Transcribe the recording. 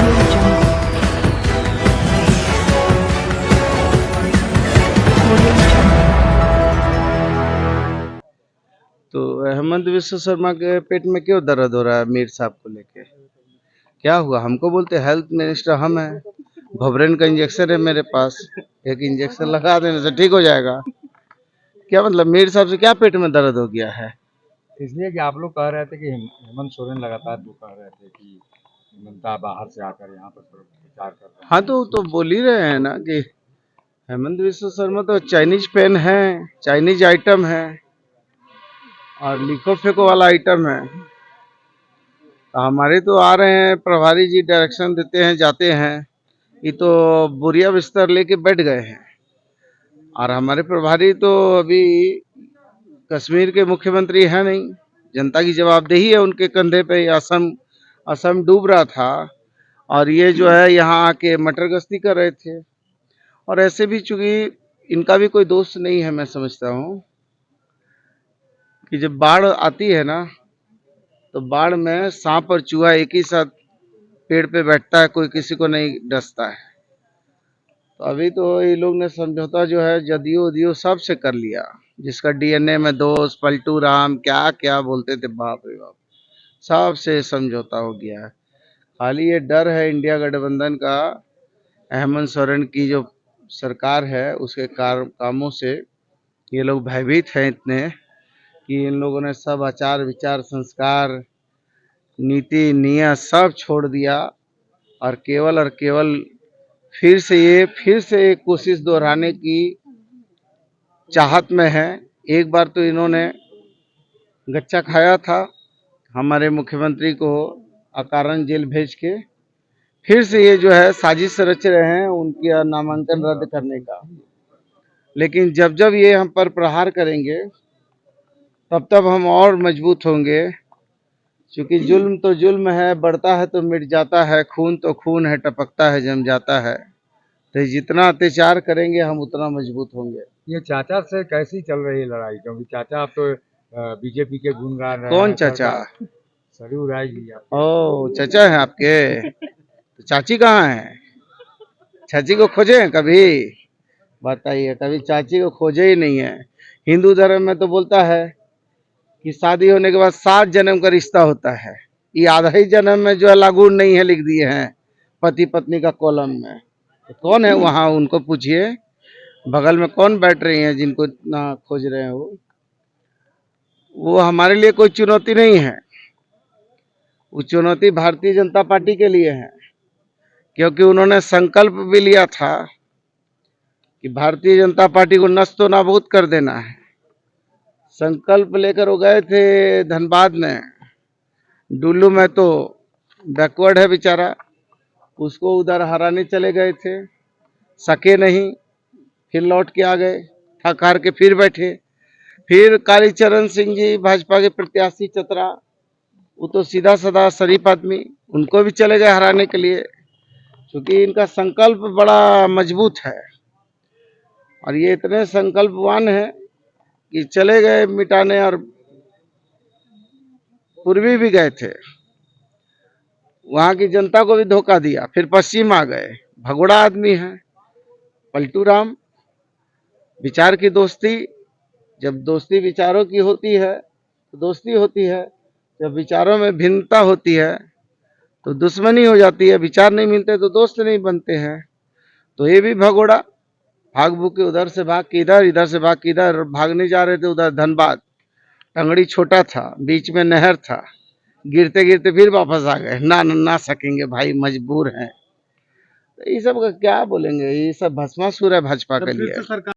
Audio Jungle. Audio Jungle. तो हेमंत विश्व शर्मा के पेट में क्यों दर्द हो रहा है मीर साहब को लेके? क्या हुआ? हमको बोलते हेल्थ मिनिस्टर हम हैं, घबरेन का इंजेक्शन है मेरे पास, एक इंजेक्शन लगा देने से ठीक हो जाएगा। क्या मतलब मीर साहब से क्या पेट में दर्द हो गया है? इसलिए कि आप लोग कह रहे थे कि हेमंत सोरेन लगातार जो कह रहे थे कि हेमंता बाहर से आकर यहाँ पर प्रचार कर रहे हैं। हाँ तो बोल ही रहे हैं ना कि हेमंत विश्व शर्मा तो चाइनीज पेन है, चाइनीज आइटम है और लिखो फेंको वाला आइटम है। हमारे तो आ रहे हैं, प्रभारी जी डायरेक्शन देते हैं, जाते हैं, ये तो बोरिया बिस्तर लेके बैठ गए हैं। और हमारे प्रभारी तो अभी कश्मीर के मुख्यमंत्री हैं नहीं, जनता की जवाबदेही है उनके कंधे पे। असम डूब रहा था और ये जो है यहाँ आके मटर गश्ती कर रहे थे। और ऐसे भी चूंकि इनका भी कोई दोस्त नहीं है, मैं समझता हूँ कि जब बाढ़ आती है ना तो बाढ़ में सांप और चूहा एक ही साथ पेड़ पे बैठता है, कोई किसी को नहीं डसता है। तो अभी तो ये लोग ने समझौता जो है जदयू उदयू सब से कर लिया, जिसका डीएनए में दोस्त पलटू राम क्या क्या बोलते थे, बाप रे बाप, सब से समझौता हो गया है। खाली ये डर है इंडिया गठबंधन का, हेमंत सोरेन की जो सरकार है उसके कामों से ये लोग भयभीत हैं इतने कि इन लोगों ने सब आचार विचार संस्कार नीति नियम सब छोड़ दिया और केवल फिर से एक कोशिश दोहराने की चाहत में है। एक बार तो इन्होंने गच्चा खाया था हमारे मुख्यमंत्री को अकारण जेल भेज के, फिर से ये जो है साजिश रच रहे हैं उनका नामांकन रद्द करने का। लेकिन जब जब ये हम पर प्रहार करेंगे तब तब हम और मजबूत होंगे, क्योंकि जुल्म तो जुल्म है, बढ़ता है तो मिट जाता है, खून तो खून है, टपकता है जम जाता है। तो जितना अत्याचार करेंगे हम उतना मजबूत होंगे। ये चाचा से कैसी चल रही है लड़ाई? क्योंकि चाचा आप तो बीजेपी के गुणगान रहे कौन हैं। चाचा? सरयू राय जी आप। ओ चाचा है आपके? तो चाची कहाँ है? चाची को खोजे हैं कभी? बताइए, कभी चाची को खोजे ही नहीं है। हिंदू धर्म में तो बोलता है कि शादी होने के बाद 7 जन्म का रिश्ता होता है। ये आधा ही जन्म में जो है लागू नहीं है, लिख दिए हैं पति पत्नी का कॉलम में। तो कौन है वहाँ, उनको पूछिए बगल में कौन बैठ रही हैं जिनको इतना खोज रहे हैं। वो हमारे लिए कोई चुनौती नहीं है, वो चुनौती भारतीय जनता पार्टी के लिए है, क्योंकि उन्होंने संकल्प भी लिया था कि भारतीय जनता पार्टी को नष्ट नाबूद कर देना है। संकल्प लेकर वो गए थे धनबाद में, डुल्लू में तो बैकवर्ड है बेचारा, उसको उधर हराने चले गए थे, सके नहीं, फिर लौट के आ गए, थक हार के फिर बैठे। फिर कालीचरण सिंह जी भाजपा के प्रत्याशी चतरा, वो तो सीधा साधा शरीफ आदमी, उनको भी चले गए हराने के लिए, क्योंकि इनका संकल्प बड़ा मजबूत है। और ये इतने संकल्पवान है कि चले गए मिटाने, और पूर्वी भी गए थे, वहां की जनता को भी धोखा दिया, फिर पश्चिम आ गए। भगोड़ा आदमी है पलटू राम। विचार की दोस्ती, जब दोस्ती विचारों की होती है तो दोस्ती होती है, जब विचारों में भिन्नता होती है तो दुश्मनी हो जाती है। विचार नहीं मिलते तो दोस्त नहीं बनते हैं। तो ये भी भगोड़ा, भाग भूग के उधर से भाग के इधर, इधर से भाग के इधर, भागने जा रहे थे उधर धनबाद। टंगड़ी छोटा था, बीच में नहर था, गिरते गिरते फिर वापस आ गए। ना सकेंगे भाई, मजबूर हैं। तो ये सब का क्या बोलेंगे, ये सब भस्मासुर है भाजपा के लिए।